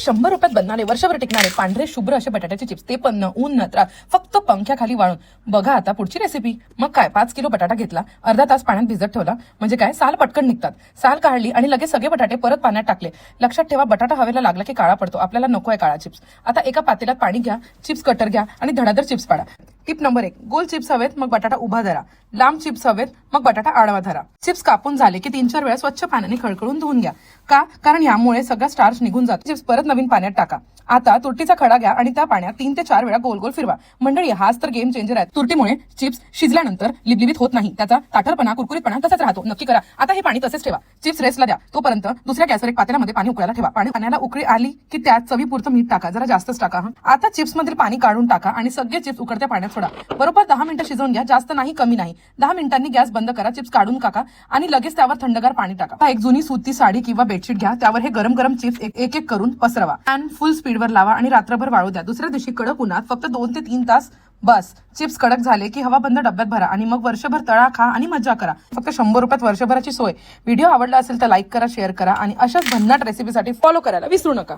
100 रुपयात बनणारे वर्षभर टिकणारे पांढरे शुभ्र असे बटाट्याचे चिप्स, ते पण ऊन नत्र फक्त पंख्याखाली वाळून. बघा आता पुढची रेसिपी. मग काय, 5 किलो बटाटा घेतला, अर्धा तास पाण्यात भिजत ठेवला, म्हणजे काय साल पटकन निघतात. साल काढली आणि लगेच सगळे बटाटे परत पाण्यात टाकले. लक्षात ठेवा, बटाटा हवेला लागला की काळा पडतो, आपल्याला नकोय काळा चिप्स. आता एका पातेल्यात पाणी घ्या, चिप्स कटर घ्या आणि धडाधड चिप्स पाडा. टिप नंबर 1, गोल चिप्स हवेत मग बटाटा उभा धरा, लांब चिप्स हवेत मग बटाटा आडवा धरा. चिप्स कापून झाले की 3-4 वेळा स्वच्छ पाण्याने खळखळून धुवून घ्या. का? कारण यामुळे सगळा स्टार्च निघून जातो. चिप्स परत नवीन पाण्यात टाका. आता तुरटीचा खडा घ्या आणि त्या पाण्यात 3 ते 4 वेळा गोल गोल फिरवा. मंडळी, हाच तर गेम चेंजर आहे. तुरटीमुळे चिप्स शिजल्यानंतर लिबलिबीत होत नाही, त्याचा ताठरपणा कुरकुरीतपणा तसाच राहतो. नक्की करा. आता हे पाणी तसेच ठेवा, चिप्स रेस्टला द्या. तोपर्यंत दुसऱ्या गॅसवर एक पातेल्यामध्ये पाणी उकळायला ठेवा. पाण्याला उकळी आली की त्यात चवीपुरतं मीठ टाका, जरा जास्तच टाका. आता चिप्स मधील पाणी काढून टाका आणि सगळे चिप्स उकळत्या पाण्यात सोडा. बरोबर 10 मिनिटं शिजवून घ्या, जास्त नाही कमी नाही. 10 मिनिटांनी गॅस बंद करा, चिप्स काढून टाका आणि लगेच त्यावर थंडगार पाणी टाका. एक जुनी सुती साडी किंवा बेडशीट घ्या, त्यावर हे गरम गरम चिप्स एक एक करून पसरवा. पॅन फुल स्पीडवर लावा आणि रात्रभर वाळू द्या. दुसऱ्या दिवशी कडक उन्हात फक्त 2 ते 3 तास बस. चिप्स कडक झाले की हवा बंद डब्यात भरा आणि मग वर्षभर तळा, खा आणि मजा करा. फक्त 100 रुपयात वर्षभराची सोय. व्हिडिओ आवडला असेल तर लाईक करा, शेअर करा आणि अशाच भन्नाट रेसिपीसाठी फॉलो करायला विसरू नका.